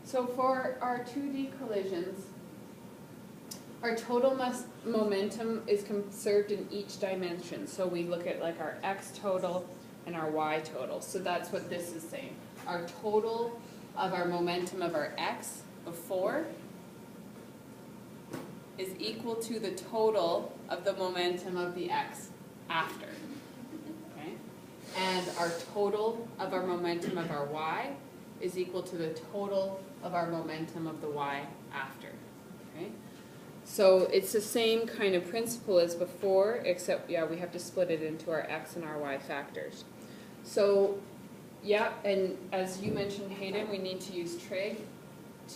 So for our 2D collisions, our total momentum is conserved in each dimension. So we look at like our x total and our y total. So that's what this is saying. Our total of our momentum of our x before is equal to the total of the momentum of the x after. Okay? And our total of our momentum of our y is equal to the total of our momentum of the y after. Okay? So it's the same kind of principle as before, except, yeah, we have to split it into our x and our y factors. So, yeah, and as you mentioned, Hayden, we need to use trig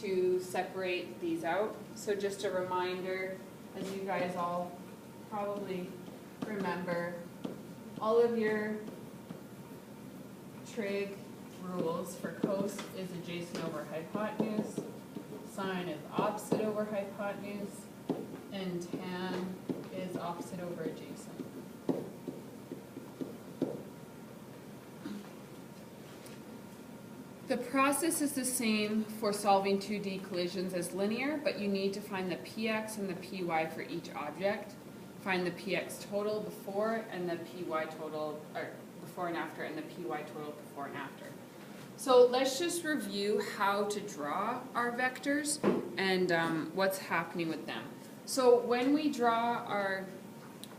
to separate these out. So just a reminder, as you guys all probably remember, all of your trig rules for cos is adjacent over hypotenuse, sine is opposite over hypotenuse, and tan is opposite over adjacent. The process is the same for solving 2D collisions as linear, but you need to find the px and the py for each object. Find the px total before and the py total, or before and after, and the py total before and after. So let's just review how to draw our vectors and what's happening with them. So when we draw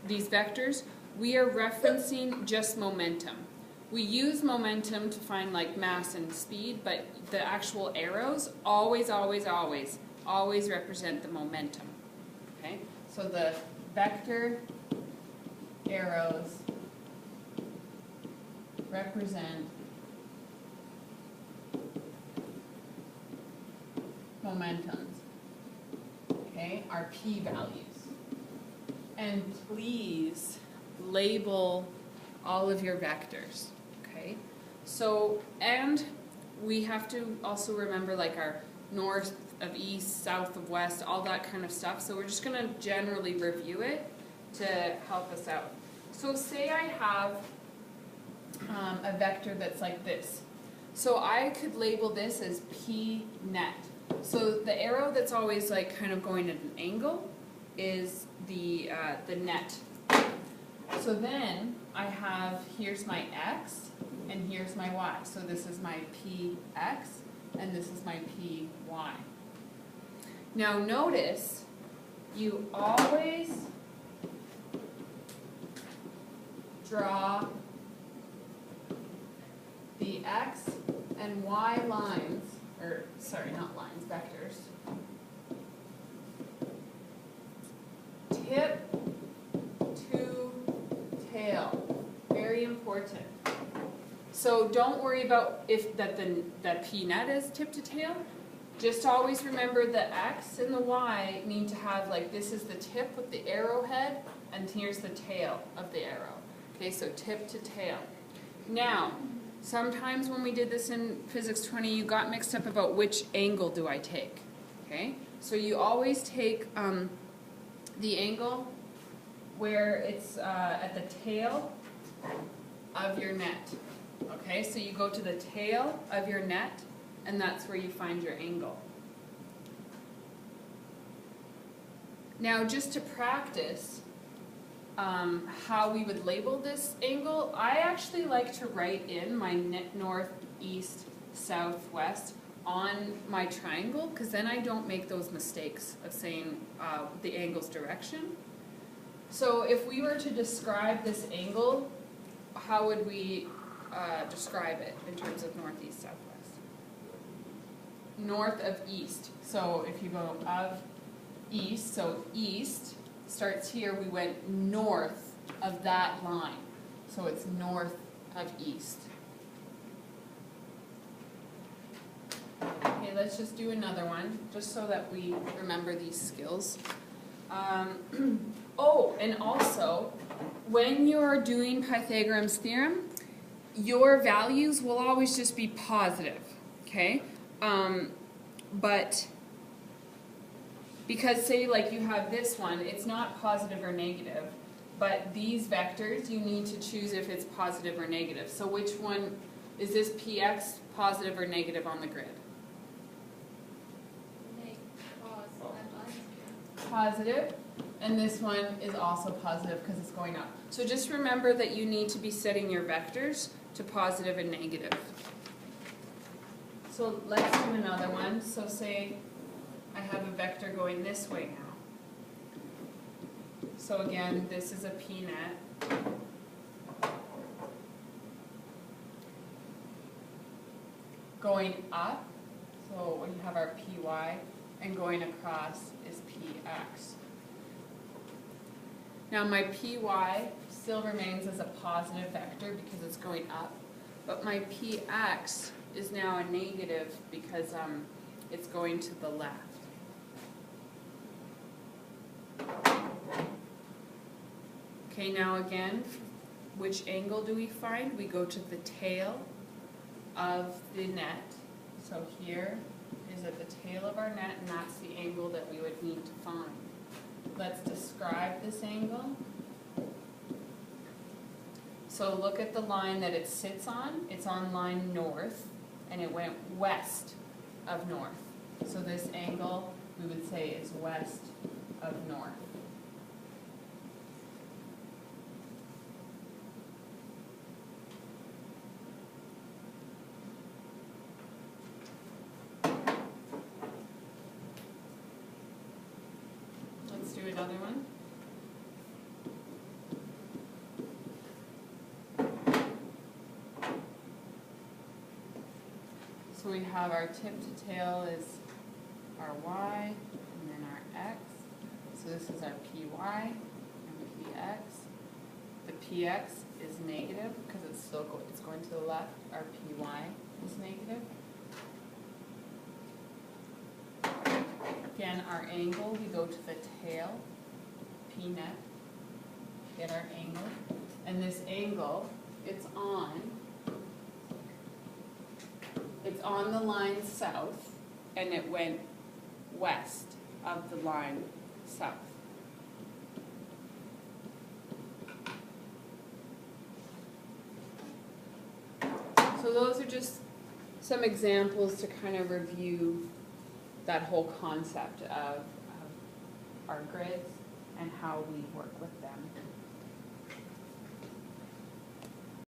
these vectors, we are referencing just momentum. We use momentum to find like mass and speed, but the actual arrows always represent the momentum. Okay? So the vector arrows represent momentums. Okay? Our p-values. And please label all of your vectors. Okay, so, and we have to also remember like our north of east, south of west, all that kind of stuff. So we're just going to generally review it to help us out. So say I have a vector that's like this. So I could label this as P net. So the arrow that's always like kind of going at an angle is the net. So then I have, here's my x, and here's my y. So this is my px, and this is my py. Now notice, you always draw the x and y lines, or sorry, not lines, vectors, tip to tail. Very important. So don't worry about if that p net is tip to tail. Just always remember the x and the y need to have, like, this is the tip of the arrowhead, and here's the tail of the arrow. Okay, so tip to tail. Now, sometimes when we did this in Physics 20, you got mixed up about which angle do I take. Okay, so you always take the angle where it's at the tail of your net. Okay, so you go to the tail of your net, and that's where you find your angle. Now, just to practice how we would label this angle, I actually like to write in my north, east, south, west on my triangle, because then I don't make those mistakes of saying the angle's direction. So if we were to describe this angle, how would we describe it in terms of northeast, southwest? North of east. So if you go of east, so east starts here, we went north of that line. So it's north of east. Okay, let's just do another one, just so that we remember these skills. Oh, and also, when you're doing Pythagorean's theorem, your values will always just be positive, okay? But because say like you have this one, it's not positive or negative, but these vectors, you need to choose if it's positive or negative. So which one, is this px positive or negative on the grid? positive, and this one is also positive because it's going up. So just remember that you need to be setting your vectors to positive and negative. So let's do another one. So say I have a vector going this way now. So again, this is a p net. Going up, so we have our py, and going across is px. Now my py still remains as a positive vector because it's going up, but my px is now a negative because it's going to the left. Okay, now again, which angle do we find? We go to the tail of the net. So here is at the tail of our net, and that's the angle that we would need to find. Let's describe this angle. So look at the line that it sits on. It's on line north, and it went west of north. So this angle, we would say, is west of north. Let's do another one. So we have our tip to tail is our y, and then our x. So this is our py and px. The px is negative because it's going to the left. Our py is negative. Again, our angle, we go to the tail, p net, get our angle. And this angle, it's on the line south, and it went west of the line south. So those are just some examples to kind of review that whole concept of our grids and how we work with them.